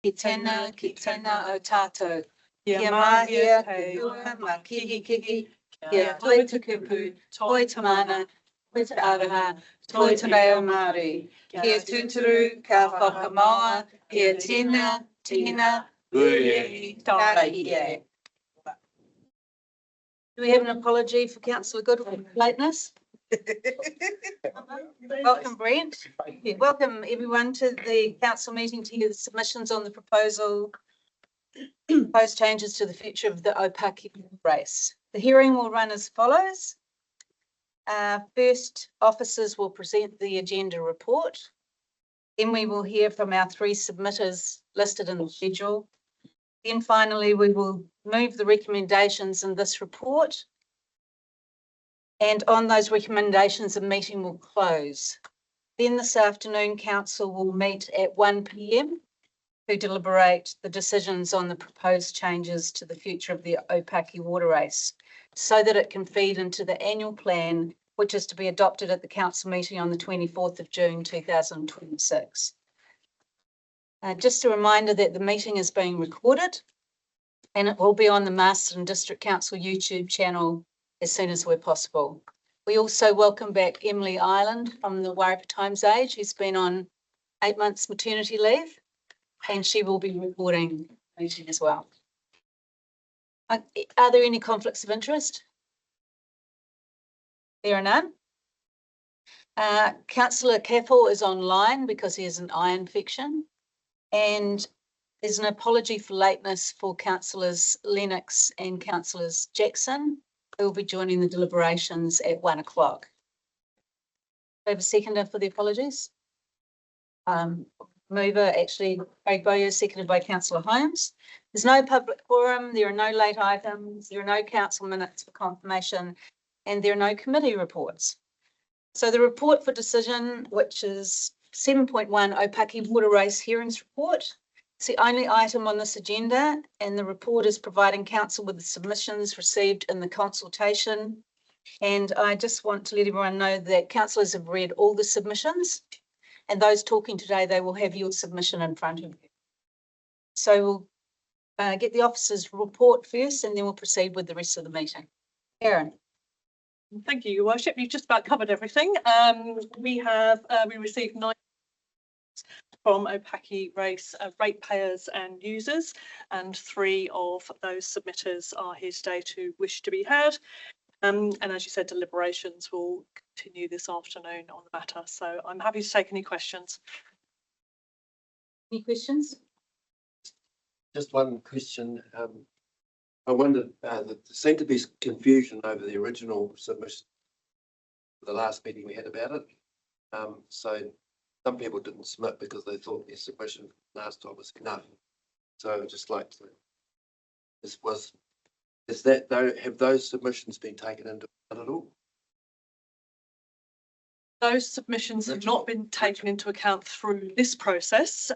Ki tēnā o tātou. Kia mahia, kia ua, ma kihi kiki, kia toi te kupu, toi te mana, toi te araha, toi te reo Māori. Kia tūturu, ka whakamaua, kia tina, ka ie. Do we have an apology for Councillor Good for lateness? Welcome, Brent. Yeah, welcome everyone to the council meeting to hear the submissions on the proposed changes to the future of the Opaki race. The hearing will run as follows. First, officers will present the agenda report. Then we will hear from our three submitters listed in the schedule. Then finally, we will move the recommendations in this report. And on those recommendations, the meeting will close. Then this afternoon, council will meet at 1 p.m. to deliberate the decisions on the proposed changes to the future of the Opaki water race so that it can feed into the annual plan, which is to be adopted at the council meeting on the 24th of June 2026. Just a reminder that the meeting is being recorded and it will be on the Masterton District Council YouTube channel as soon as we're possible. We also welcome back Emily Ireland from the Wairarapa Times Age, who's been on 8 months maternity leave, and she will be recording the meeting as well. Are there any conflicts of interest? There are none. Councillor Caffel is online because he has an eye infection, and there's an apology for lateness for Councillors Lennox and Councillors Jackson, who will be joining the deliberations at 1 o'clock. Do I have a seconder for the apologies? Mover, actually, Craig Bowyer, seconded by Councillor Holmes. There's no public forum, there are no late items, there are no council minutes for confirmation, and there are no committee reports. So the report for decision, which is 7.1 Opaki Water Race Hearings Report, it's the only item on this agenda, and the report is providing council with the submissions received in the consultation. And I just want to let everyone know that councillors have read all the submissions, and those talking today, they will have your submission in front of you. So we'll get the officers' report first, and then we'll proceed with the rest of the meeting. Erin. Thank you, Your Worship. You've just about covered everything. We received 9 from Opaki race ratepayers and users, and 3 of those submitters are here today to wish to be heard. And as you said, deliberations will continue this afternoon on the matter. So I'm happy to take any questions. Any questions? Just one question. I wondered, there seemed to be confusion over the original submission, the last meeting we had about it. So some people didn't submit because they thought their submission last time was enough. So I'd just like to, have those submissions been taken into account at all? Those submissions have not been taken into account through this process.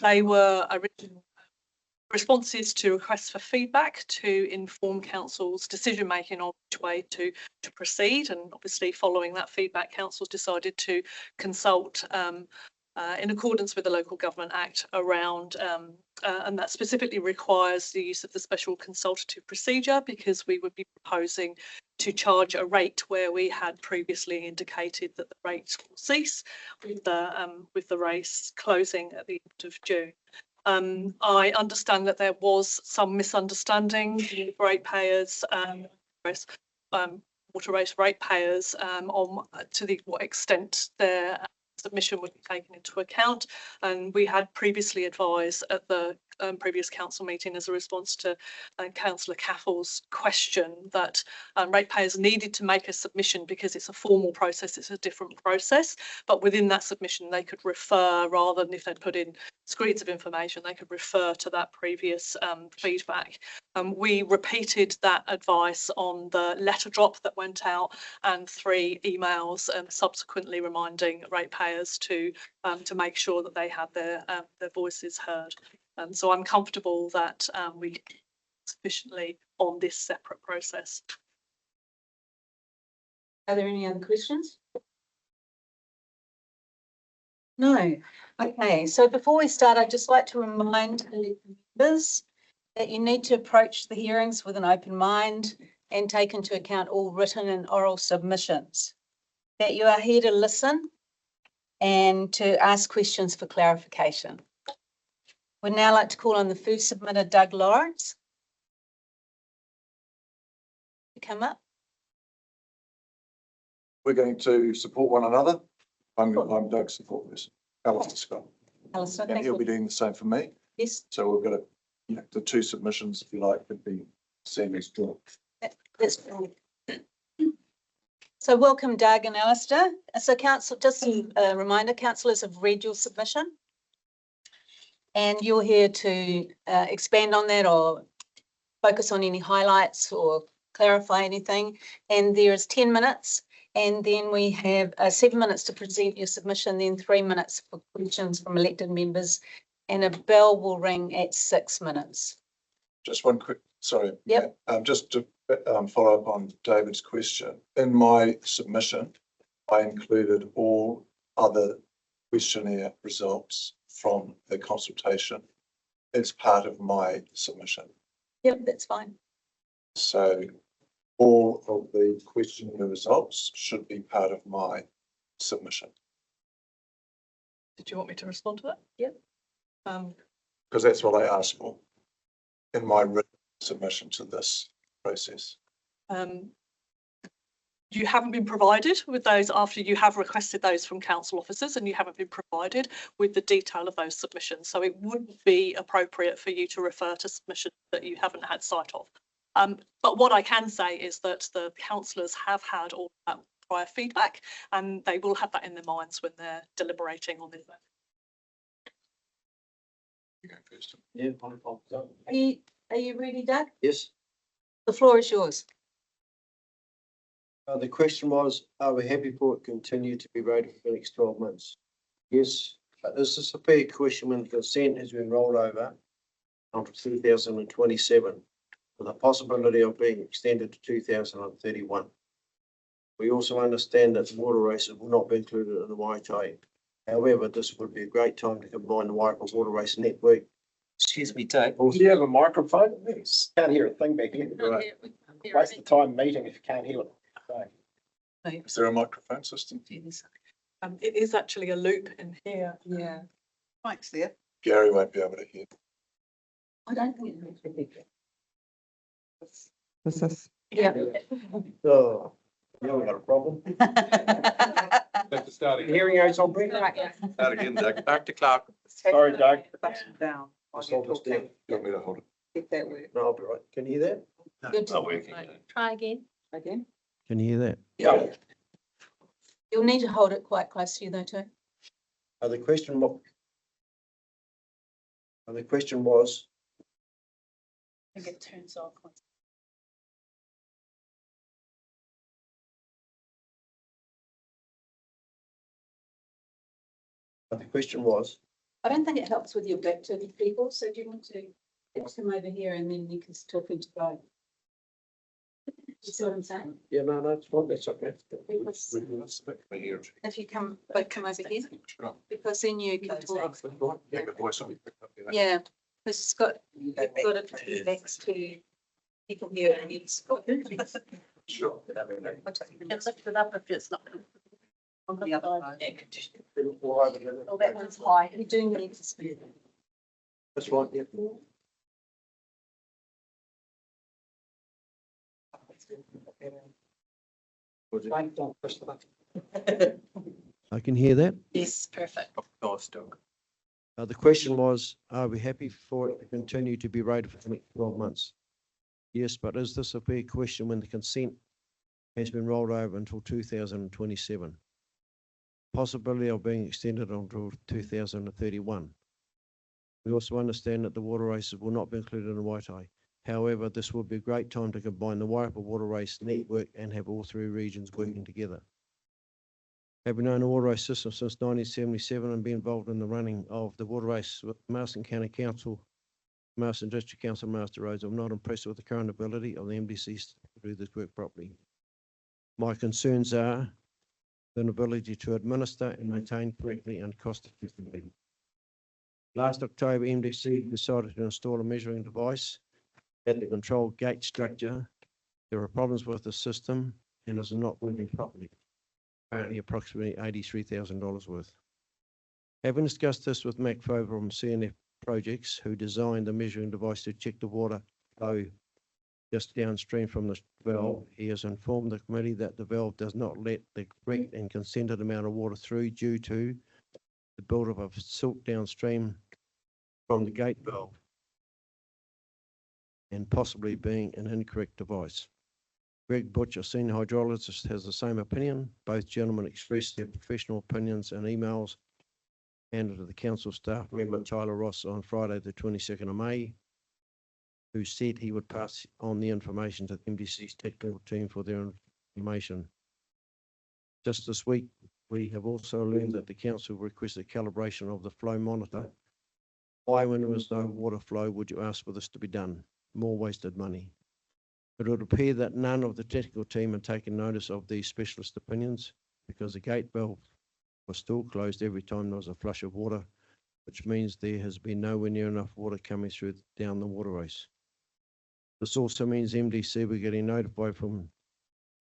They were original responses to requests for feedback to inform council's decision making on which way to proceed, and obviously following that feedback, council's decided to consult in accordance with the Local Government Act around and that specifically requires the use of the special consultative procedure, because we would be proposing to charge a rate where we had previously indicated that the rates will cease with the race closing at the end of June. I understand that there was some misunderstanding with ratepayers, water race ratepayers, on to what extent their submission would be taken into account, and we had previously advised at the previous council meeting as a response to Councillor Caffel's question that ratepayers needed to make a submission because it's a formal process, it's a different process, but within that submission they could refer, rather than if they'd put in screens of information, they could refer to that previous feedback. We repeated that advice on the letter drop that went out and 3 emails subsequently reminding ratepayers to make sure that they had their voices heard. So I'm comfortable that we sufficiently on this separate process. Are there any other questions? No. Okay, so before we start, I'd just like to remind the members that you need to approach the hearings with an open mind and take into account all written and oral submissions. That you are here to listen and to ask questions for clarification. We'd now like to call on the first submitter, Doug Lawrence, to come up. We're going to support one another. I'm Doug's support person, Alistair Scott, Alistair, and thank he'll be you. doing the same for me. Yes, So we've got the two submissions, if you like, could be seen as joint. that's fine. So welcome, Doug and Alistair. So council, just a reminder, councillors have read your submission. And you're here to expand on that or focus on any highlights or clarify anything. And there is 10 minutes. And then we have 7 minutes to present your submission, then 3 minutes for questions from elected members. And a bell will ring at 6 minutes. Just one quick, sorry. Yep. Just to follow up on David's question. In my submission, I included all other questionnaire results from the consultation as part of my submission. Yep, that's fine. So all of the questionnaire results should be part of my submission, Did you want me to respond to that? Yep. because that's what I asked for in my written submission to this process. You haven't been provided with those after you have requested those from council officers, and you haven't been provided with the detail of those submissions. So it wouldn't be appropriate for you to refer to submissions that you haven't had sight of. But what I can say is that the councillors have had all that prior feedback, and they will have that in their minds when they're deliberating on this. You go first. Yeah. Are you ready, Doug? Yes. The floor is yours. The question was, are we happy for it to continue to be rated for the next 12 months? Yes, but this is a fair question when the consent has been rolled over until 2027, with a possibility of being extended to 2031. We also understand that the water races will not be included in the Waitai. However, this would be a great time to combine the Waipa Water Race Network. Excuse me, Dave. Do you have a microphone? Can't hear a thing back here. Waste the time meeting if you can't hear it. Is there a microphone system? It is actually a loop in here. Yeah. Mike's there. Gary won't be able to hear. I don't think it makes a big difference. This is. Yeah. Oh, you haven't got a problem. Hearing aids on, Brent? Start again, Doug. Dr. Clark. Sorry, Doug. Button down. while Just you're hold this talking. down. You want me to hold it? If that works. No, I'll be right. Can you hear that? Good. Not working. Try again. Again. Can you hear that? Yeah. You'll need to hold it quite close to you though too. The question was, I think it turns off. I don't think it helps with your back to the people, so do you want to come over here and then you can talk into both? You see what I'm saying? yeah, no, that's fine, that's okay. If you come over here, because then you can talk. Yeah, the voice will be picked up. Yeah, because it's got it next to people here and it's. Sure. It's lifted up if it's not. On the other side. Oh, that one's high. You do need to speak. That's right, yeah. I can hear that. Yes, perfect. The question was, are we happy for it to continue to be rated for the next 12 months? Yes, but is this a fair question when the consent has been rolled over until 2027? Possibility of being extended until 2031. We also understand that the water races will not be included in the Waitai. However, this would be a great time to combine the Waipa Water Race network and have all three regions working together. Having known the water race system since 1977 and been involved in the running of the water race with Marsden County Council, Marsden District Council, Master Roads, I'm not impressed with the current ability of the MDCs to do this work properly. My concerns are an ability to administer and maintain correctly and cost effectively. Last October, MDC decided to install a measuring device at the control gate structure. There are problems with the system and is not working properly. Apparently approximately $83,000 worth. Having discussed this with Mac Fover from CNF Projects, who designed the measuring device to check the water flow just downstream from the valve, he has informed the committee that the valve does not let the correct and consented amount of water through due to the buildup of silt downstream from the gate valve and possibly being an incorrect device. Greg Butcher, senior hydrologist, has the same opinion. Both gentlemen expressed their professional opinions in emails handed to the council staff member Tyler Ross on Friday, the 22nd of May, who said he would pass on the information to the MDC's technical team for their information. Just this week, we have also learned that the council requested calibration of the flow monitor. Why, when there was no water flow, would you ask for this to be done? More wasted money. It would appear that none of the technical team had taken notice of these specialist opinions because the gate valve was still closed every time there was a flush of water, which means there has been nowhere near enough water coming through down the waterways. This also means MDC were getting notified from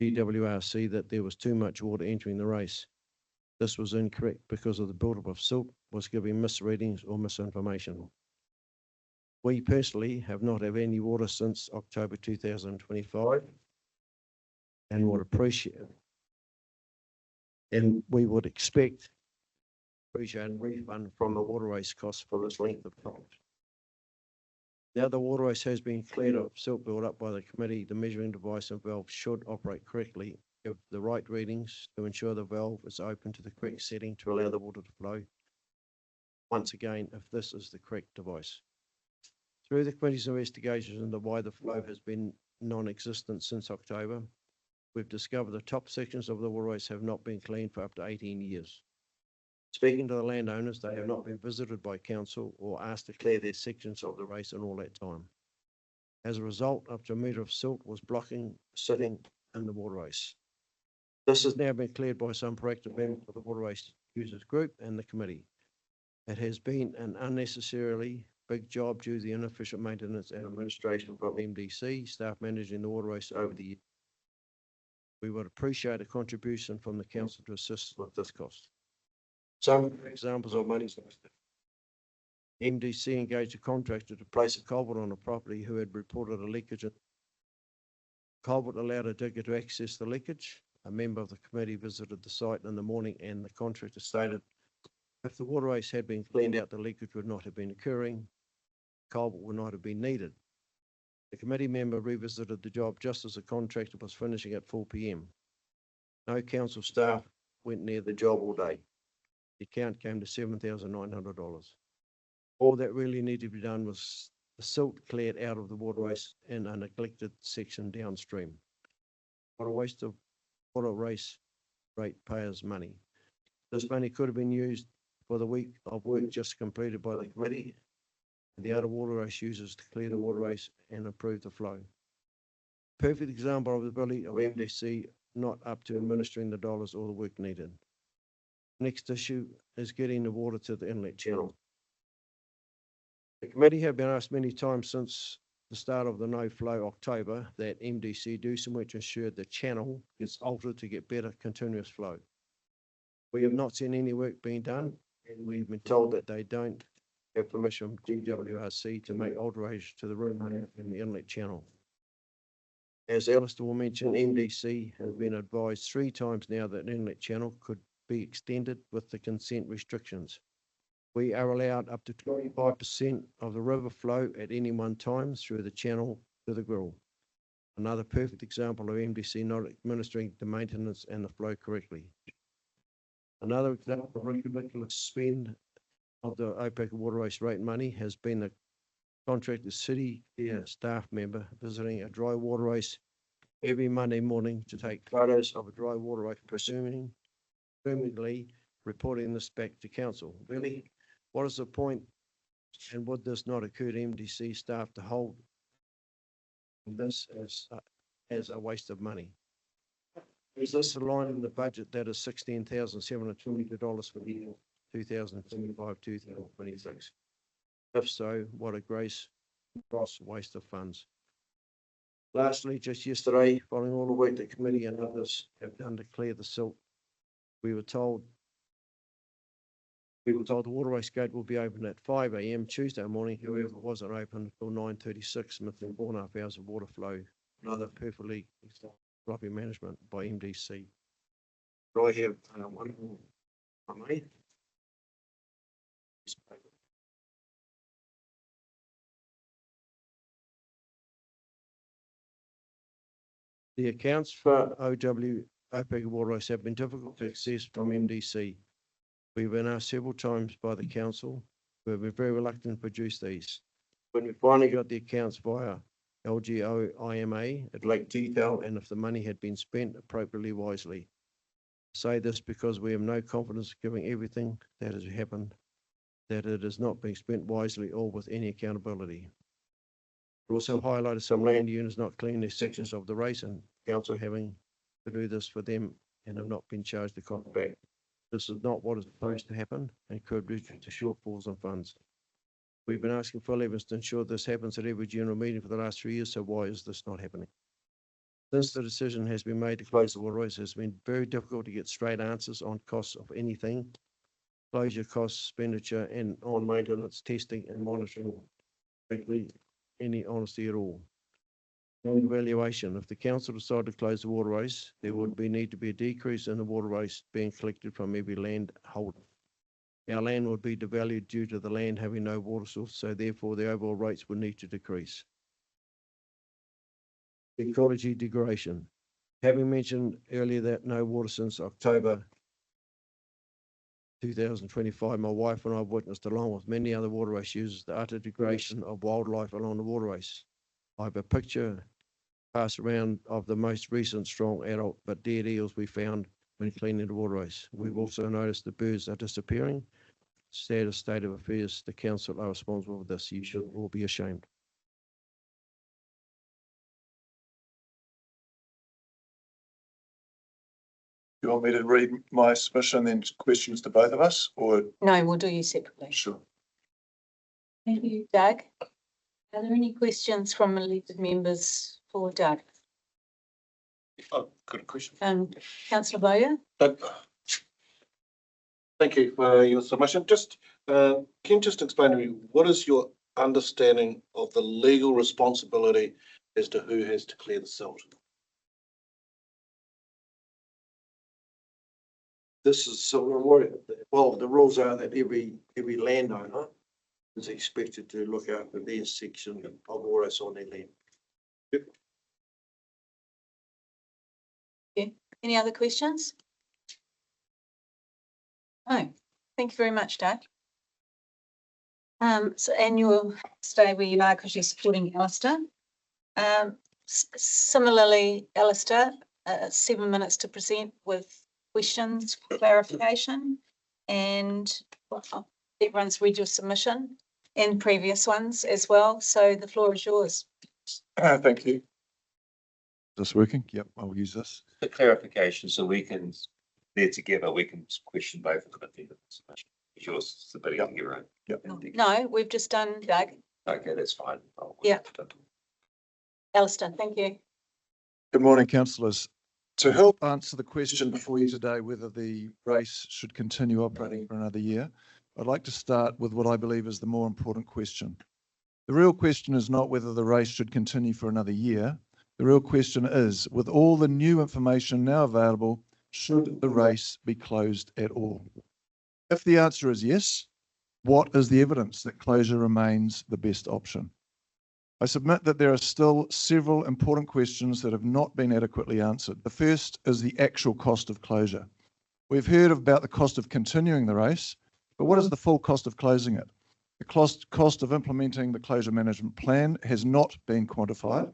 GWRC that there was too much water entering the race. This was incorrect because of the buildup of silt was giving misreadings or misinformation. We personally have not had any water since October 2025 and would appreciate and we would appreciate a refund from the waterways costs for this length of time. Now the waterways has been cleared of silt built up by the committee, the measuring device and valve should operate correctly, give the right readings to ensure the valve is open to the correct setting to allow the water to flow. Once again, if this is the correct device. Through the committee's investigations into why the flow has been non-existent since October, we've discovered the top sections of the waterways have not been cleaned for up to 18 years. Speaking to the landowners, they have not been visited by council or asked to clear their sections of the race in all that time. As a result, up to a metre of silt was sitting in the waterways. This has now been cleared by some proactive members of the waterways users group and the committee. It has been an unnecessarily big job due to the inefficient maintenance and administration from MDC, staff managing the waterways over the years. We would appreciate a contribution from the council to assist with this cost. Some examples of money wasted. MDC engaged a contractor to place a culvert on a property who had reported a leakage. Culvert allowed a digger to access the leakage. A member of the committee visited the site in the morning and the contractor stated if the waterways had been cleaned out, the leakage would not have been occurring. Culvert would not have been needed. The committee member revisited the job just as the contractor was finishing at 4 p.m. No council staff went near the job all day. The account came to $7,900. All that really needed to be done was the silt cleared out of the waterways in a neglected section downstream. What a waste of water race rate payers' money. This money could have been used for the week of work just completed by the committee and the other waterways users to clear the waterways and improve the flow. Perfect example of the ability of MDC not up to administering the dollars or the work needed. Next issue is getting the water to the inlet channel. The committee have been asked many times since the start of the no flow October that MDC do some work to ensure the channel is altered to get better continuous flow. We have not seen any work being done and we've been told that they don't have permission from GWRC to make alterations to the room in the inlet channel. As Alistair will mention, MDC has been advised 3 times now that an inlet channel could be extended with the consent restrictions. We are allowed up to 25% of the river flow at any one time through the channel to the grill. Another perfect example of MDC not administering the maintenance and the flow correctly. Another example of ridiculous spend of the OPEC waterways rate money has been the contracted city staff member visiting a dry waterways every Monday morning to take photos of a dry waterway, presumably reporting this back to council. Really, what is the point and would this not occur to MDC staff to hold this as a waste of money? Is this aligned in the budget that is $16,722 for the year 2025, 2026? If so, what a gross waste of funds. Lastly, just yesterday, following all the work the committee and others have done to clear the silt, we were told the waterways gate will be open at 5 a.m. Tuesday morning. However, it wasn't open until 9:36, missing 4.5 hours of water flow. Another perfectly sloppy management by MDC. Do I have one more from me? The accounts for OPEC waterways have been difficult to access from MDC. We've been asked several times by the council, who have been very reluctant to produce these. When we finally got the accounts via LGO IMA, it lacked detail and if the money had been spent appropriately wisely. I say this because we have no confidence giving everything that has happened, that it is not being spent wisely or with any accountability. We also highlighted some land units not cleaning their sections of the race and council having to do this for them and have not been charged the cost back. This is not what is supposed to happen and could lead to shortfalls in funds. We've been asking for evidence to ensure this happens at every general meeting for the last 3 years, so why is this not happening? Since the decision has been made to close the waterways, it has been very difficult to get straight answers on costs of anything, closure costs, expenditure, and on maintenance, testing and monitoring, frankly, any honesty at all. On evaluation, if the council decided to close the waterways, there would need to be a decrease in the waterways being collected from every landholder. Our land would be devalued due to the land having no water source, so therefore the overall rates would need to decrease. Ecology degradation. Having mentioned earlier that no water since October 2025, my wife and I have witnessed, along with many other waterways users, the utter degradation of wildlife along the waterways. I have a picture passed around of the most recent strong adult but dead eels we found when cleaning the waterways. We've also noticed the birds are disappearing. Saddest state of affairs. The council are responsible for this. You should all be ashamed. You want me to read my submission and then questions to both of us, or? No, we'll do you separately. Sure. Thank you, Doug. Are there any questions from elected members for Doug? I've got a question. Councillor Bowyer? Thank you for your submission. Just, can you just explain to me, what is your understanding of the legal responsibility as to who has to clear the silt? This is so well, the rules are that every landowner is expected to look after their section of waterways on their land. Any other questions? No, thank you very much, Doug. So, and you'll stay where you are because you're supporting Alistair. Similarly, Alistair, 7 minutes to present with questions, clarification, and everyone's read your submission and previous ones as well. So the floor is yours. Thank you. Is this working? Yep, I'll use this. The clarification, so we can, there together, we can question both of them at the end of the submission. Yours submitting on your own. Yep. No, we've just done Doug. Okay, that's fine. Yeah. Alistair, thank you. Good morning, councillors. To help answer the question before you today, whether the race should continue operating for another year, I'd like to start with what I believe is the more important question. The real question is not whether the race should continue for another year. The real question is, with all the new information now available, should the race be closed at all? If the answer is yes, what is the evidence that closure remains the best option? I submit that there are still several important questions that have not been adequately answered. The first is the actual cost of closure. We've heard about the cost of continuing the race, but what is the full cost of closing it? The cost of implementing the closure management plan has not been quantified.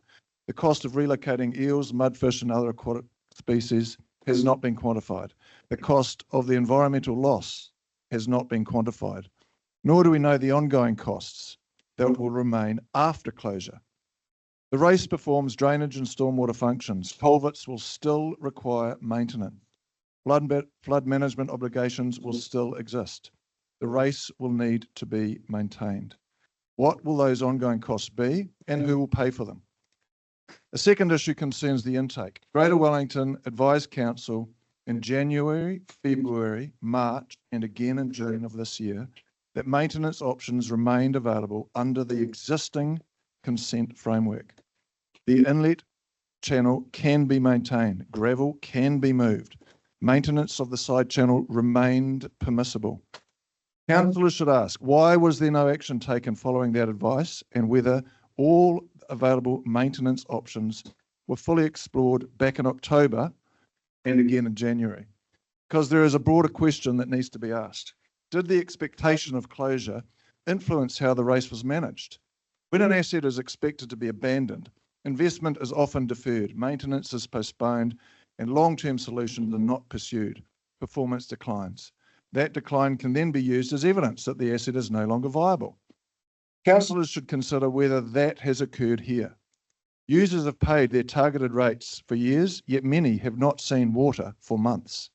The cost of relocating eels, mudfish and other aquatic species has not been quantified. The cost of the environmental loss has not been quantified, nor do we know the ongoing costs that will remain after closure. The race performs drainage and stormwater functions. Culverts will still require maintenance. Flood management obligations will still exist. The race will need to be maintained. What will those ongoing costs be and who will pay for them? A second issue concerns the intake. Greater Wellington advised council in January, February, March, and again in June of this year that maintenance options remained available under the existing consent framework. The inlet channel can be maintained. Gravel can be moved. Maintenance of the side channel remained permissible. Councillors should ask, why was there no action taken following that advice, and whether all available maintenance options were fully explored back in October and again in January? Because there is a broader question that needs to be asked. Did the expectation of closure influence how the race was managed? When an asset is expected to be abandoned, investment is often deferred, maintenance is postponed, and long-term solutions are not pursued. Performance declines. That decline can then be used as evidence that the asset is no longer viable. Councillors should consider whether that has occurred here. Users have paid their targeted rates for years, yet many have not seen water for months.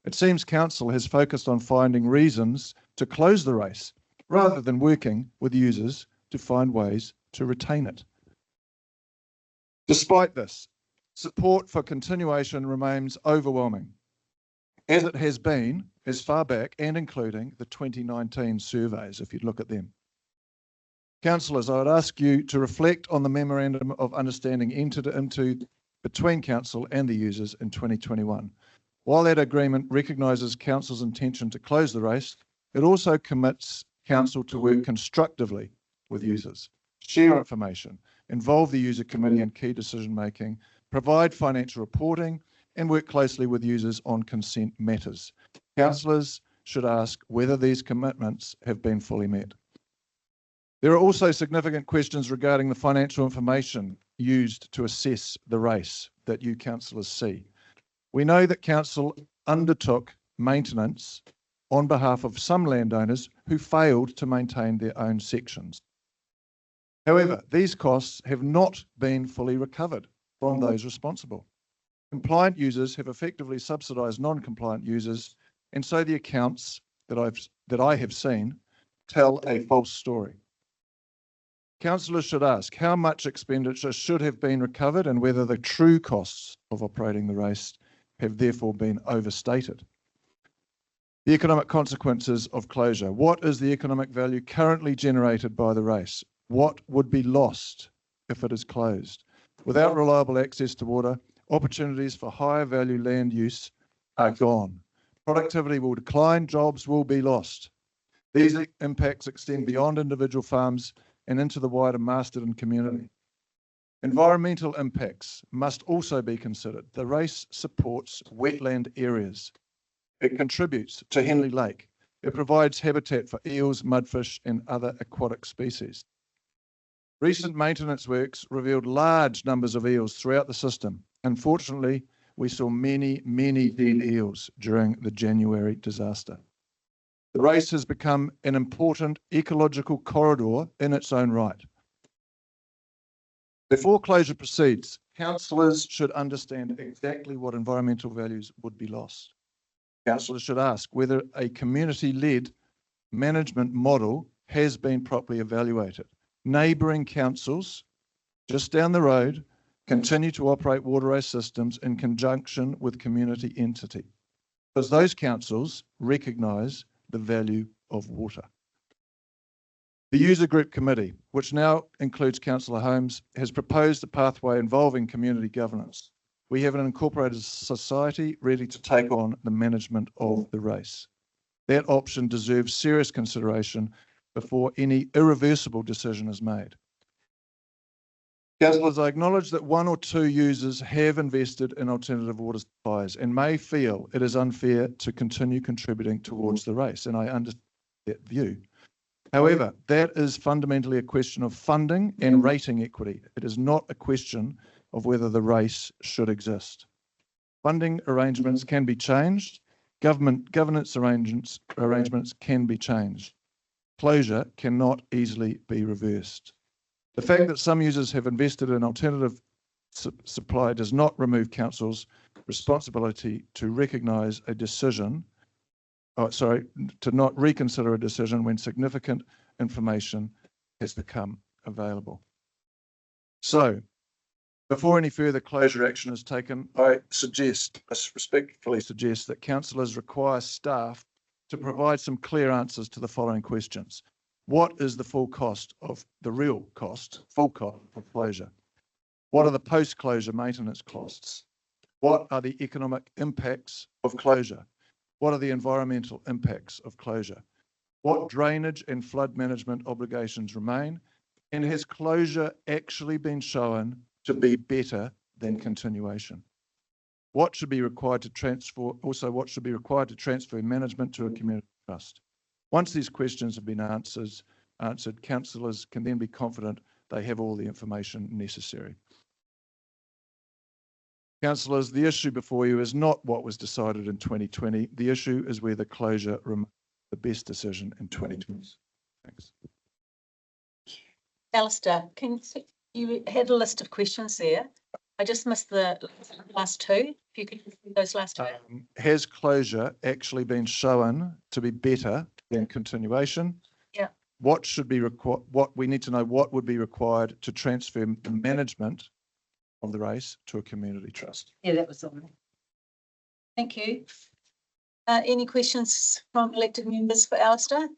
It seems council has focused on finding reasons to close the race, rather than working with users to find ways to retain it. Despite this, support for continuation remains overwhelming, as it has been as far back and including the 2019 surveys, if you look at them. Councillors, I would ask you to reflect on the memorandum of understanding entered into between council and the users in 2021. While that agreement recognises council's intention to close the race, it also commits council to work constructively with users, share information, involve the user committee in key decision making, provide financial reporting, and work closely with users on consent matters. Councillors should ask whether these commitments have been fully met. There are also significant questions regarding the financial information used to assess the race that you councillors see. We know that council undertook maintenance on behalf of some landowners who failed to maintain their own sections. However, these costs have not been fully recovered from those responsible. Compliant users have effectively subsidised non-compliant users, and so the accounts that I have seen tell a false story. Councillors should ask how much expenditure should have been recovered and whether the true costs of operating the race have therefore been overstated. The economic consequences of closure. What is the economic value currently generated by the race? What would be lost if it is closed? Without reliable access to water, opportunities for higher value land use are gone. Productivity will decline, jobs will be lost. These impacts extend beyond individual farms and into the wider Masterton community. Environmental impacts must also be considered. The race supports wetland areas. It contributes to Henley Lake. It provides habitat for eels, mudfish, and other aquatic species. Recent maintenance works revealed large numbers of eels throughout the system. Unfortunately, we saw many, many dead eels during the January disaster. The race has become an important ecological corridor in its own right. Before closure proceeds, councillors should understand exactly what environmental values would be lost. Councillors should ask whether a community-led management model has been properly evaluated. Neighbouring councils just down the road continue to operate waterway systems in conjunction with community entity, because those councils recognise the value of water. The User Group Committee, which now includes Councillor Holmes, has proposed a pathway involving community governance. We have an incorporated society ready to take on the management of the race. That option deserves serious consideration before any irreversible decision is made. Councillors, I acknowledge that one or two users have invested in alternative water supplies and may feel it is unfair to continue contributing towards the race, and I understand that view. However, that is fundamentally a question of funding and rating equity. It is not a question of whether the race should exist. Funding arrangements can be changed. Governance arrangements can be changed. Closure cannot easily be reversed. The fact that some users have invested in alternative supply does not remove council's responsibility to recognise a decision, to not reconsider a decision when significant information has become available. So, before any further closure action is taken, I respectfully suggest that councillors require staff to provide some clear answers to the following questions. What is the full cost of the real cost, full cost of closure? What are the post-closure maintenance costs? What are the economic impacts of closure? What are the environmental impacts of closure? What drainage and flood management obligations remain? And has closure actually been shown to be better than continuation? What should be required to transfer management to a community trust? Once these questions have been answered, councillors can then be confident they have all the information necessary. Councillors, the issue before you is not what was decided in 2020. The issue is whether closure remains the best decision in 2020. Thanks. Alistair, you had a list of questions there. I just missed the last two. If you could repeat those last two. Has closure actually been shown to be better than continuation? Yeah. What should be required? What we need to know, what would be required to transfer the management of the race to a community trust? Yeah, that was on. Thank you. Any questions from elected members for Alistair?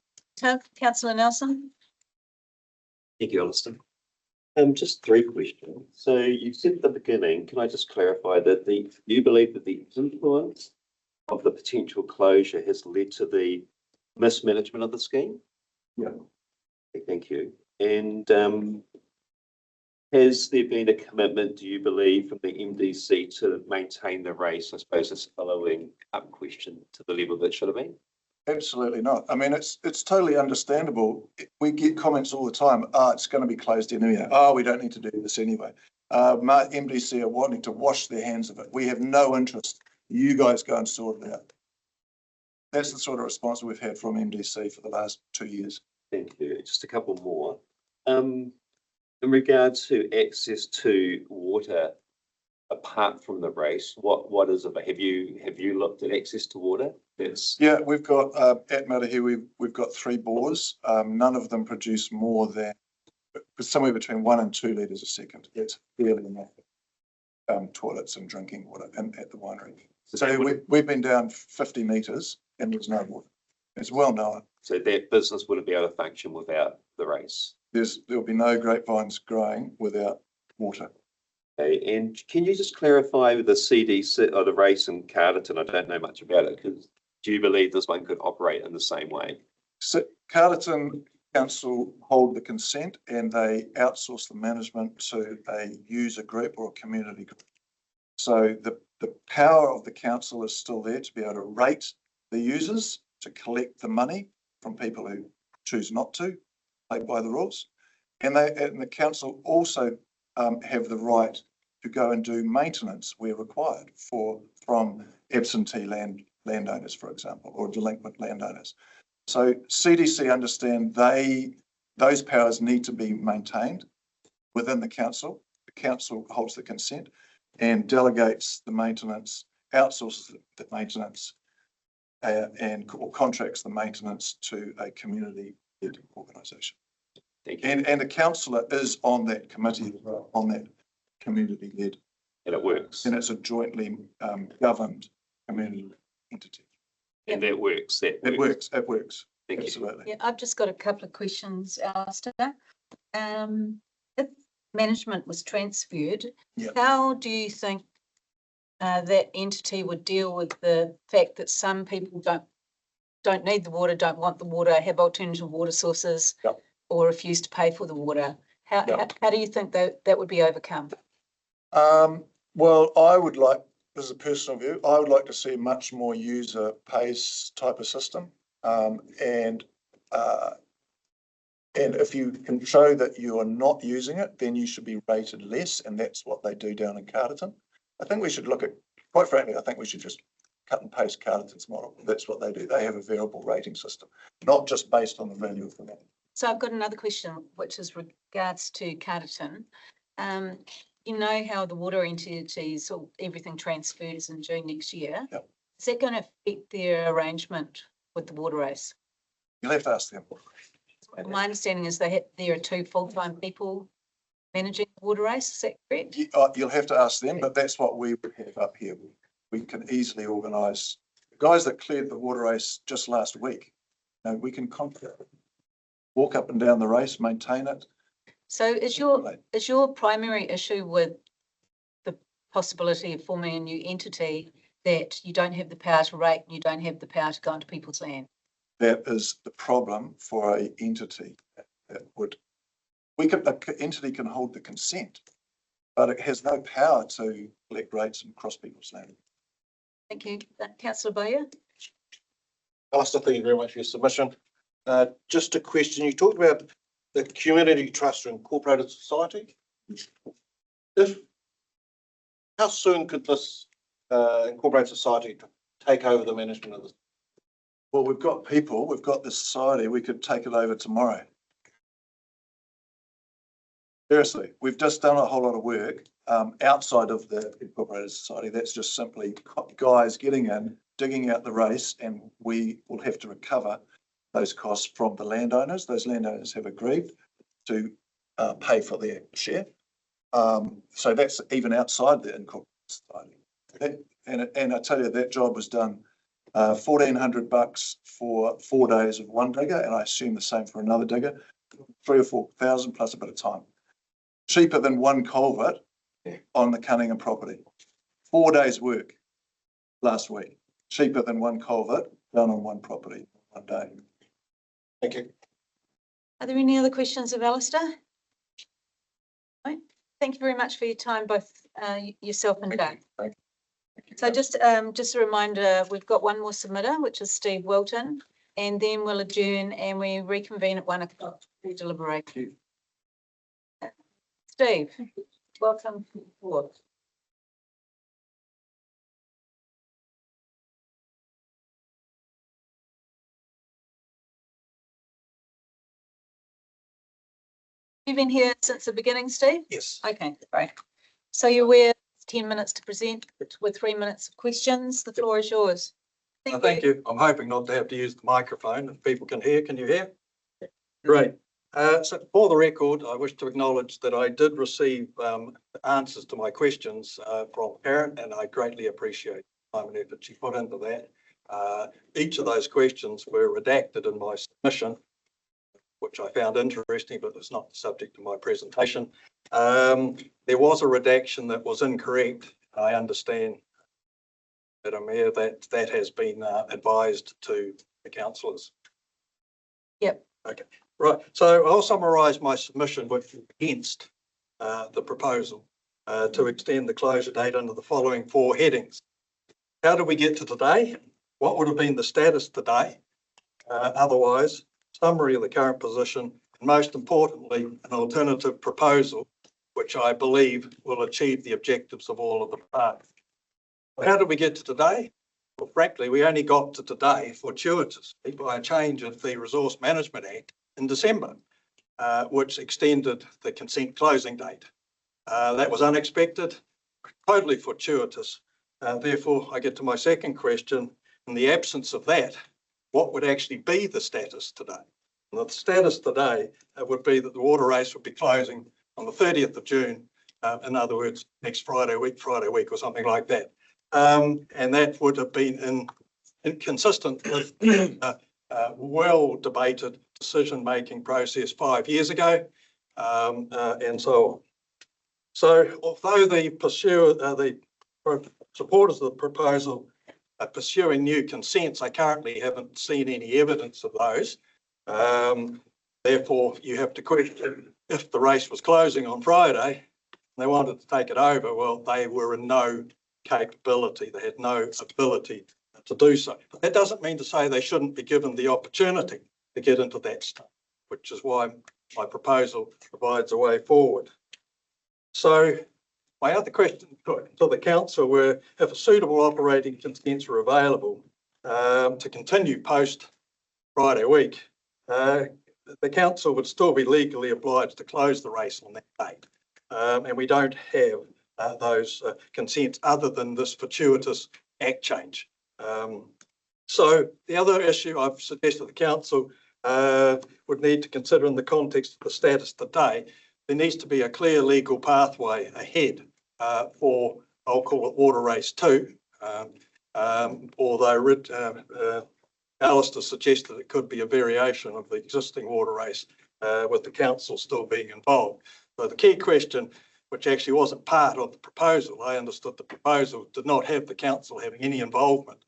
Councillor Nelson? Thank you, Alistair. Just 3 questions. So you said at the beginning, can I just clarify that you believe that the influence of the potential closure has led to the mismanagement of the scheme? Yeah. Okay, thank you. And has there been a commitment, do you believe, from the MDC to maintain the race? I suppose it's following up question to the level that it should have been. Absolutely not. I mean, it's totally understandable. We get comments all the time. It's going to be closed anyway. We don't need to do this anyway. MDC are wanting to wash their hands of it. We have no interest. You guys go and sort it out. That's the sort of response we've had from MDC for the last 2 years. Thank you. Just a couple more. In regards to access to water apart from the race, what is it? Have you looked at access to water? Yeah, we've got at Matahiwi, we've got 3 bores. None of them produce more than somewhere between 1 and 2 litres a second. That's fairly enough. Toilets and drinking water at the winery. So we've been down 50 metres and there's no water. It's well known. So that business wouldn't be able to function without the race. There'll be no grapevines growing without water. Okay, and can you just clarify the CDC or the race in Carterton? I don't know much about it. Do you believe this one could operate in the same way? So Carterton Council hold the consent and they outsource the management to a user group or a community group. So the power of the council is still there to be able to rate the users, to collect the money from people who choose not to play by the rules. And the council also have the right to go and do maintenance where required from absentee landowners, for example, or delinquent landowners. So CDC understand those powers need to be maintained within the council. The council holds the consent and delegates the maintenance, outsources the maintenance, or contracts the maintenance to a community-led organisation. Thank you. And a councillor is on that committee, on that community-led. And it works. And it's a jointly governed community entity. And that works. It works. Thank Absolutely. Yeah, I've just got a couple of questions, Alistair. If management was transferred, how do you think that entity would deal with the fact that some people don't need the water, don't want the water, have alternative water sources, or refuse to pay for the water? How do you think that would be overcome? Well, I would like, this is a personal view, I would like to see much more user pays type of system. And if you can show that you are not using it, then you should be rated less, and that's what they do down in Carterton. I think we should look at, quite frankly, I think we should just cut and paste Carterton's model. That's what they do. They have a variable rating system, not just based on the value of the land. So I've got another question, which is regards to Carterton. You know how the water entities, or everything transfers in June next year? Yep. Is that going to affect their arrangement with the water race? You'll have to ask them. My understanding is there are 2 full-time people managing the water race, is that correct? You'll have to ask them, but that's what we would have up here. We can easily organise, the guys that cleared the water race just last week, we can walk up and down the race, maintain it. So is your primary issue with the possibility of forming a new entity that you don't have the power to rate, and you don't have the power to go onto people's land? That is the problem for an entity that would, an entity can hold the consent, but it has no power to collect rates and cross people's land. Thank you. Councillor Bowyer? Alistair, thank you very much for your submission. Just a question, you talked about the community trust or incorporated society. How soon could this incorporated society take over the management of this? Well, we've got people, we've got the society, we could take it over tomorrow. Seriously, we've just done a whole lot of work outside of the incorporated society. That's just simply guys getting in, digging out the race, and we will have to recover those costs from the landowners. Those landowners have agreed to pay for their share. So that's even outside the incorporated society. And I tell you, that job was done $1,400 for 4 days of one digger, and I assume the same for another digger, 3,000 or 4,000 plus a bit of time. Cheaper than one culvert on the Cunningham property. 4 days work last week. Cheaper than one culvert done on one property, 1 day. Thank you. Are there any other questions of Alistair? No? Thank you very much for your time, both yourself and Doug. Thank you. So just a reminder, we've got one more submitter, which is Steve Wilton, and then we'll adjourn and we reconvene at 1 o'clock to deliberate. Steve, welcome to the board. You've been here since the beginning, Steve? Yes. Okay, right. So you're aware it's 10 minutes to present with 3 minutes of questions. The floor is yours. Thank you. I'm hoping not to have to use the microphone. If people can hear, can you hear? Great. So for the record, I wish to acknowledge that I did receive answers to my questions from Karen, and I greatly appreciate the time and effort she put into that. Each of those questions were redacted in my submission, which I found interesting, but it's not the subject of my presentation. There was a redaction that was incorrect. I understand, Madam Mayor, that has been advised to the councillors. Yep. Okay, right. So I'll summarise my submission which is against the proposal to extend the closure date under the following 4 headings. How did we get to today? What would have been the status today? Otherwise, summary of the current position, and most importantly, an alternative proposal, which I believe will achieve the objectives of all of the parties. How did we get to today? Well, frankly, we only got to today fortuitously by a change of the Resource Management Act in December, which extended the consent closing date. That was unexpected, totally fortuitous. Therefore, I get to my second question. In the absence of that, what would actually be the status today? And the status today would be that the water race would be closing on the 30th of June. In other words, next Friday week or something like that. And that would have been inconsistent with well debated decision-making process 5 years ago, and so on. So although the supporters of the proposal are pursuing new consents, I currently haven't seen any evidence of those. Therefore, you have to question if the race was closing on Friday and they wanted to take it over, well, they were in no capability. They had no ability to do so. But that doesn't mean to say they shouldn't be given the opportunity to get into that state, which is why my proposal provides a way forward. So my other question to the council were, if a suitable operating consents were available to continue post Friday week, the council would still be legally obliged to close the race on that date. And we don't have those consents other than this fortuitous act change. So the other issue I've suggested the council would need to consider in the context of the status today, there needs to be a clear legal pathway ahead for, I'll call it Water Race 2, although Alistair suggested it could be a variation of the existing water race with the council still being involved. So the key question, which actually wasn't part of the proposal, I understood the proposal did not have the council having any involvement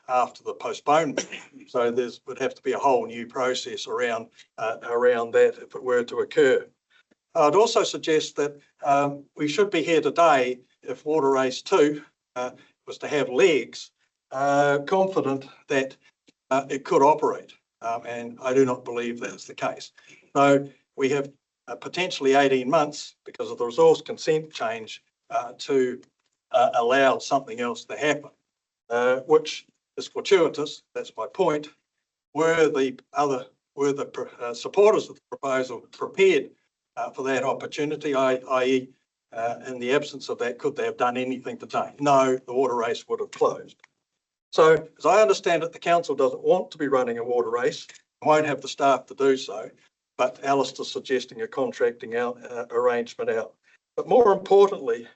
after the postponement. So would have to be a whole new process around that if it were to occur. I'd also suggest that we should be here today if Water Race 2 was to have legs, confident that it could operate. And I do not believe that's the case. So we have potentially 18 months because of the resource consent change to allow something else to happen, which is fortuitous. That's my point. Were the supporters of the proposal prepared for that opportunity, i.e. in the absence of that, could they have done anything today? No, the water race would have closed. So as I understand it, the council doesn't want to be running a water race, won't have the staff to do so, but Alistair's suggesting a contracting arrangement out. But more importantly,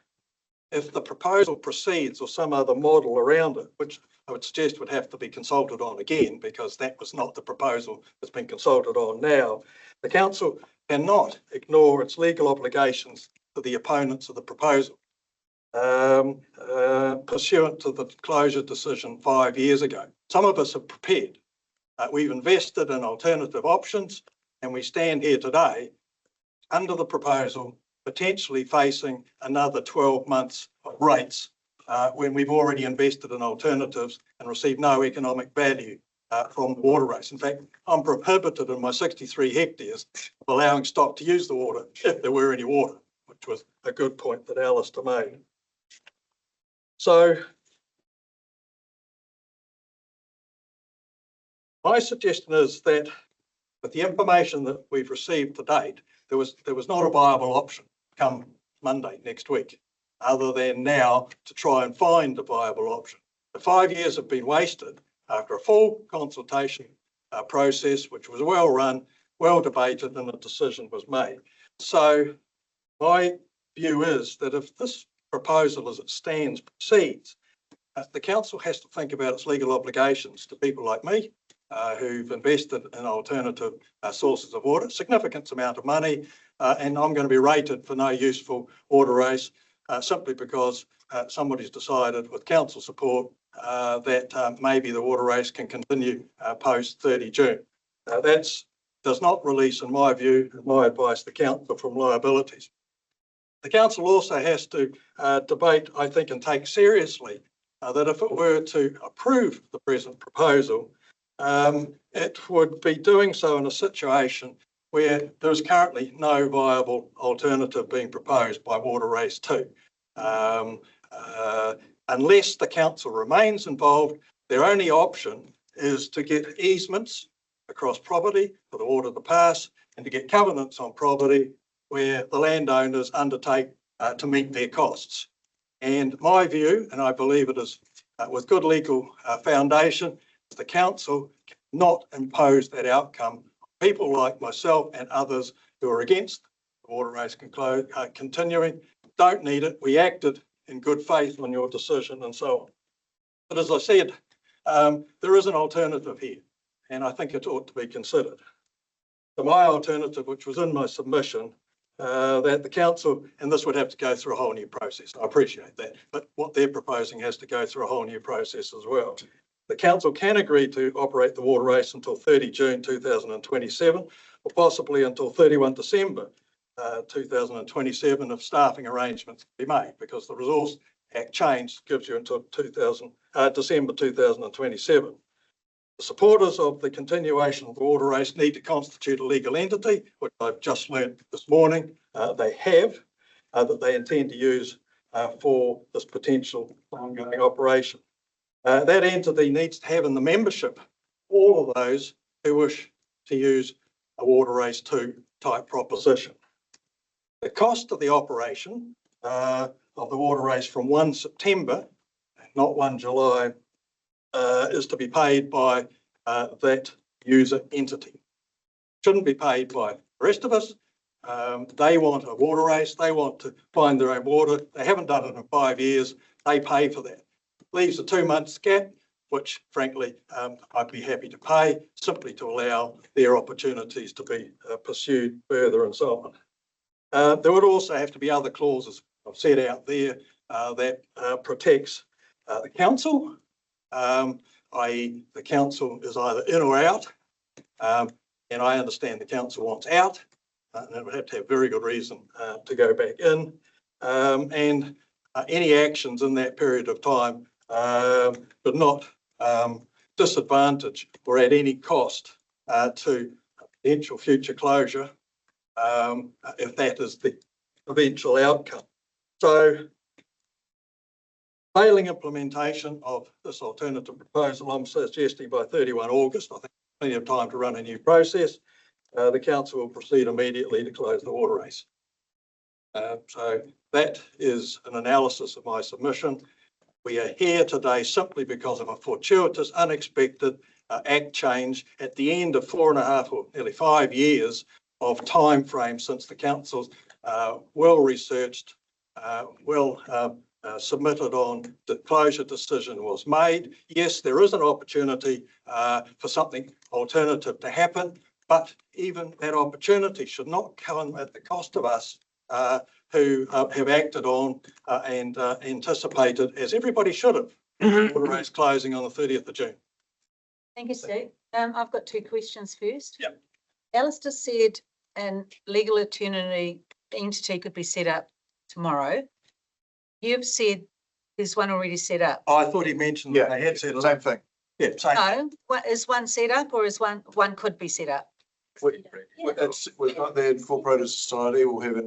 if the proposal proceeds or some other model around it, which I would suggest would have to be consulted on again, because that was not the proposal that's been consulted on now, the council cannot ignore its legal obligations to the opponents of the proposal. Pursuant to the closure decision 5 years ago. Some of us have prepared. We've invested in alternative options, and we stand here today under the proposal, potentially facing another 12 months of rates when we've already invested in alternatives and received no economic value from the water race. In fact, I'm prohibited in my 63 hectares of allowing stock to use the water if there were any water, which was a good point that Alistair made. So my suggestion is that with the information that we've received to date, there was not a viable option come Monday next week, other than now to try and find a viable option. The 5 years have been wasted after a full consultation process, which was well run, well debated, and a decision was made. So my view is that if this proposal as it stands proceeds, the council has to think about its legal obligations to people like me who've invested in alternative sources of water, significant amount of money, and I'm going to be rated for no useful water race simply because somebody's decided with council support that maybe the water race can continue post 30 June. That does not release, in my view, and my advice, the council from liabilities. The council also has to debate, I think, and take seriously that if it were to approve the present proposal, it would be doing so in a situation where there is currently no viable alternative being proposed by Water Race 2. Unless the council remains involved, their only option is to get easements across property for the water to pass and to get covenants on property where the landowners undertake to meet their costs. And my view, and I believe it is with good legal foundation, the council cannot impose that outcome on people like myself and others who are against the water race continuing. Don't need it. We acted in good faith on your decision and so on. But as I said, there is an alternative here, and I think it ought to be considered. So my alternative, which was in my submission, that the council, and this would have to go through a whole new process. I appreciate that, but what they're proposing has to go through a whole new process as well. The council can agree to operate the water race until 30 June 2027, or possibly until 31 December 2027 if staffing arrangements can be made, because the Resource Act change gives you until December 2027. The supporters of the continuation of the water race need to constitute a legal entity, which I've just learned this morning they have, that they intend to use for this potential ongoing operation. That entity needs to have in the membership all of those who wish to use a water race 2 type proposition. The cost of the operation of the water race from 1 September, not 1 July, is to be paid by that user entity. Shouldn't be paid by the rest of us. They want a water race. They want to find their own water. They haven't done it in 5 years. They pay for that. Leaves a 2 months gap, which frankly, I'd be happy to pay simply to allow their opportunities to be pursued further and so on. There would also have to be other clauses I've set out there that protects the council, i.e. the council is either in or out. And I understand the council wants out, and it would have to have very good reason to go back in. And any actions in that period of time could not disadvantage or at any cost to potential future closure if that is the eventual outcome. So failing implementation of this alternative proposal, I'm suggesting by 31 August, I think plenty of time to run a new process. The council will proceed immediately to close the water race. So that is an analysis of my submission. We are here today simply because of a fortuitous, unexpected act change at the end of 4.5 or nearly 5 years of time frame since the council's well-researched, submitted on the closure decision was made. Yes, there is an opportunity for something alternative to happen, but even that opportunity should not come at the cost of us who have acted on and anticipated, as everybody should have, water race closing on the 30th of June. Thank you, Steve. I've got 2 questions first. Yep. Alistair said a legal entity could be set up tomorrow. You've said there's one already set up. I thought he mentioned that they had set it Same up. thing. Yeah, same. No, is one set up or is one could be set up? We've got the Incorporated Society, we'll have it.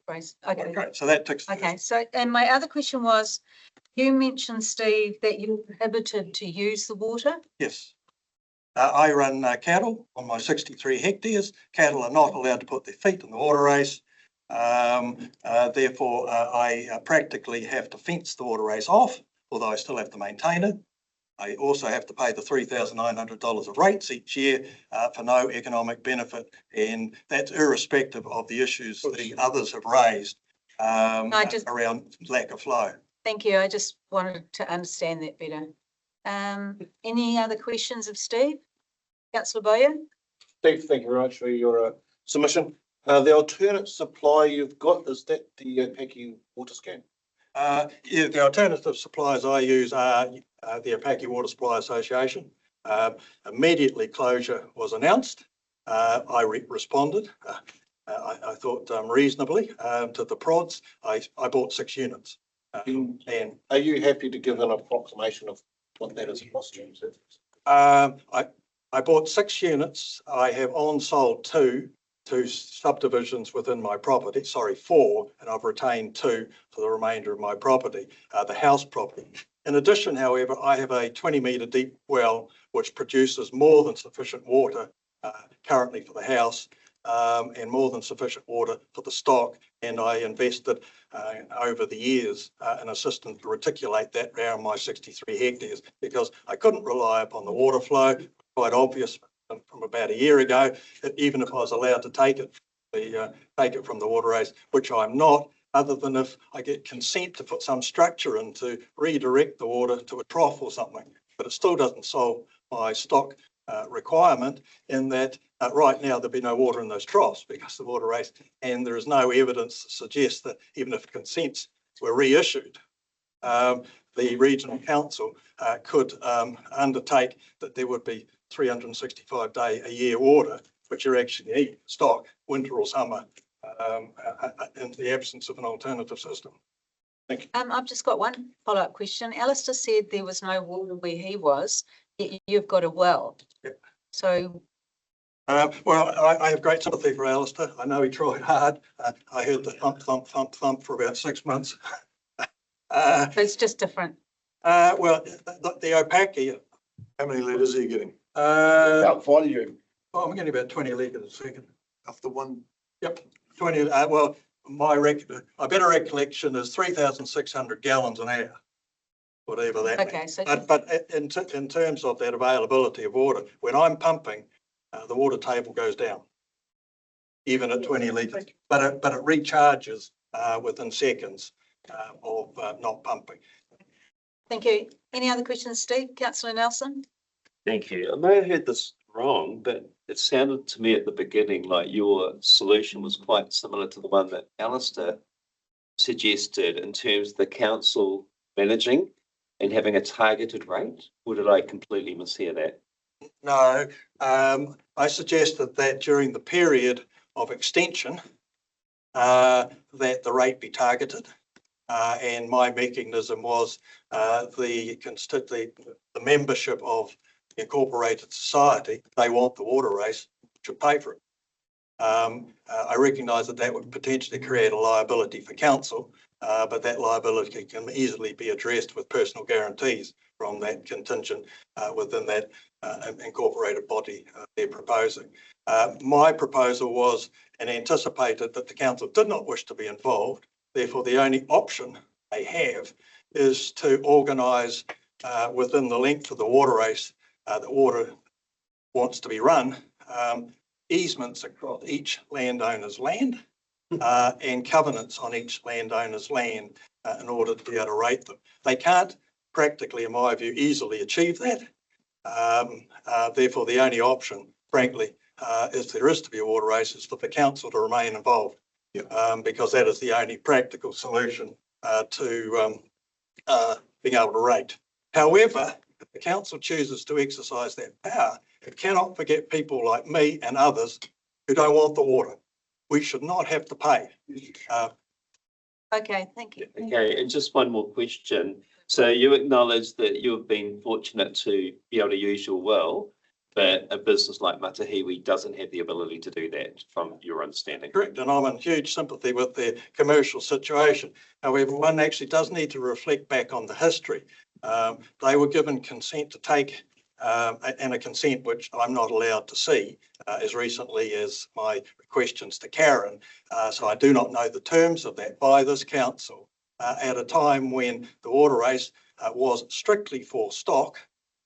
Okay. Okay, so that ticks. Okay, so, and my other question was, you mentioned, Steve, that you're prohibited to use the water. Yes. I run cattle on my 63 hectares. Cattle are not allowed to put their feet in the water race. Therefore, I practically have to fence the water race off, although I still have to maintain it. I also have to pay the $3,900 of rates each year for no economic benefit, and that's irrespective of the issues the others have raised around lack of flow. Thank you. I just wanted to understand that better. Any other questions of Steve? Councillor Bowyer? Steve, thank you very much for your submission. The alternate supply you've got, is that the paki water scan? Yeah, the alternative suppliers I use are the Paki Water Supply Association. Immediately closure was announced. I responded. I thought reasonably to the prods. I bought 6 units. And are you happy to give an approximation of what that is cost you? I bought 6 units. I have on-sold 2 subdivisions within my property, 4, and I've retained 2 for the remainder of my property, the house property. In addition, however, I have a 20-metre deep well which produces more than sufficient water currently for the house and more than sufficient water for the stock, and I invested over the years in a system to reticulate that around my 63 hectares because I couldn't rely upon the water flow. Quite obvious from about a year ago, that even if I was allowed to take it from the water race, which I'm not, other than if I get consent to put some structure in to redirect the water to a trough or something. But it still doesn't solve my stock requirement in that right now there'll be no water in those troughs because the water race, and there is no evidence to suggest that even if consents were reissued, the regional council could undertake that there would be 365-day a year water, which you actually need stock, winter or summer, in the absence of an alternative system. Thank you. I've just got one follow-up question. Alistair said there was no water where he was, yet you've got a well. Yep. So. Well, I have great sympathy for Alistair. I know he tried hard. I heard the thump, thump, thump, thump for about 6 months. So it's just different. Well, the Opaki, How many litres are you getting? Oh, volume. I'm getting about 20 litres a second. Of the one, Yep, 20, well, my better recollection is 3,600 gallons an hour, whatever that Okay, means. so But in terms of that availability of water, when I'm pumping, the water table goes down, even at 20 litres, but it recharges within seconds of not pumping. thank you. Any other questions, Steve? Councillor Nelson? Thank you. I may have heard this wrong, but it sounded to me at the beginning like your solution was quite similar to the one that Alistair suggested in terms of the council managing and having a targeted rate, or did I completely mishear that? No, I suggested that during the period of extension, that the rate be targeted. And my mechanism was the membership of the incorporated society, they want the water race, should pay for it. I recognise that would potentially create a liability for council, but that liability can easily be addressed with personal guarantees from that contingent within that incorporated body they're proposing. My proposal was and anticipated that the council did not wish to be involved. Therefore, the only option they have is to organise within the length of the water race that water wants to be run, easements across each landowner's land and covenants on each landowner's land in order to be able to rate them. They can't practically, in my view, easily achieve that. Therefore, the only option, frankly, if there is to be a water race, is for the council to remain involved. Because that is the only practical solution to being able to rate. However, if the council chooses to exercise that power, it cannot forget people like me and others who don't want the water. We should not have to pay. Okay, thank you. Okay, and just one more question. So you acknowledge that you've been fortunate to be able to use your well, but a business like Matahiwi doesn't have the ability to do that from your understanding. Correct, and I'm in huge sympathy with their commercial situation. However, one actually does need to reflect back on the history. They were given consent to take, and a consent which I'm not allowed to see as recently as my questions to Karen. So I do not know the terms of that by this council at a time when the water race was strictly for stock.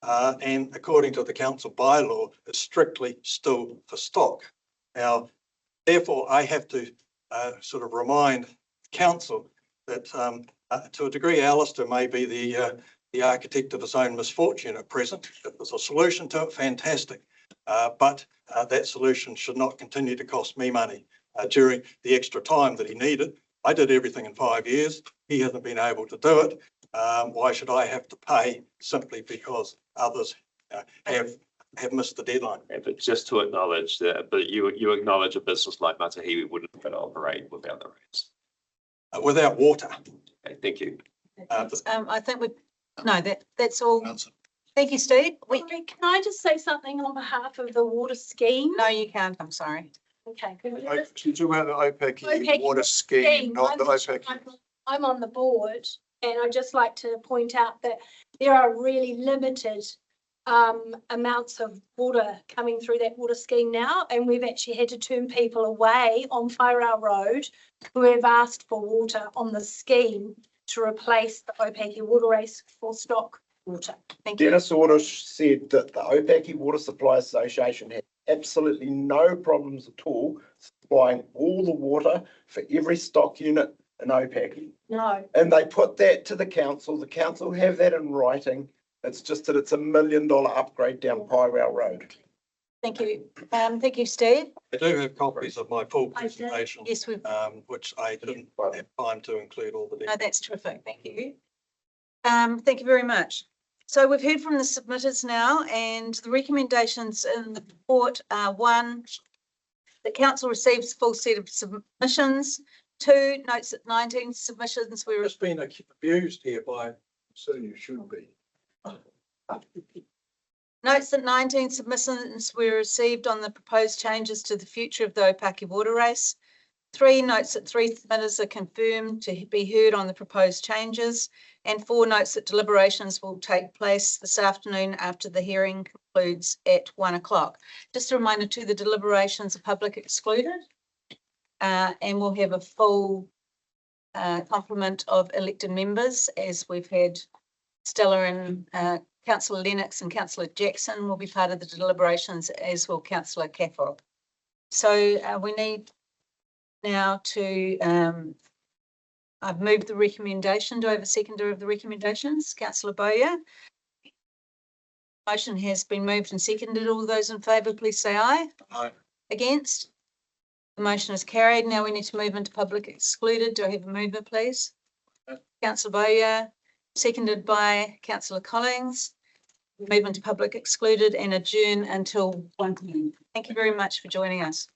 And according to the council bylaw, is strictly still for stock. Now, therefore, I have to sort of remind council that to a degree, Alistair may be the architect of his own misfortune at present. If there's a solution to it, fantastic. But that solution should not continue to cost me money during the extra time that he needed. I did everything in 5 years. He hasn't been able to do it. Why should I have to pay simply because others have missed the deadline? Yeah, but just to acknowledge that, but you acknowledge a business like Matahiwi wouldn't be able to operate without the rates. Without water. Okay, thank you. I think that's all. Thank you, Steve. Can I just say something on behalf of the water scheme? No, you can't. I'm sorry. Okay. she's talking about the OPAC OPAC water scheme, not the OPAC. I'm on the board, and I'd just like to point out that there are really limited amounts of water coming through that water scheme now, and we've actually had to turn people away on Whairau Road who have asked for water on the scheme to replace the Opaki water race for stock water. Thank you. Dennis Order said that the Opaki Water Supply Association had absolutely no problems at all supplying all the water for every stock unit in Opaki. No. And they put that to the council. The council have that in writing. It's just that it's $1 million upgrade down Whairau Road. Thank you. Thank you, Steve. I do have copies of my full presentation, Yes, we've. which I didn't have time to include all the No, details. that's terrific. Thank you. Thank you very much. So we've heard from the submitters now, and the recommendations in the report are: 1, the council receives a full set of submissions. 2, notes that 19 submissions were. Just been abused here by. So you should be. Notes that 19 submissions were received on the proposed changes to the future of the Opaki water race. 3 notes that 3 submitters are confirmed to be heard on the proposed changes, and 4 notes that deliberations will take place this afternoon after the hearing concludes at 1 o'clock. Just a reminder too, the deliberations are public excluded, and we'll have a full complement of elected members, as we've had Stella and Councillor Lennox and Councillor Jackson will be part of the deliberations, as will Councillor Caffrey. So we need now to, I've moved the recommendation. Do I have a seconder of the recommendations? Councillor Bowyer. Motion has been moved and seconded. All those in favour, please say aye. Aye. Against? The motion is carried. Now we need to move into public excluded. Do I have a mover, please? Councillor Bowyer, seconded by Councillor Collins. Move into public excluded and adjourn until 1 p.m. Thank you very much for joining us.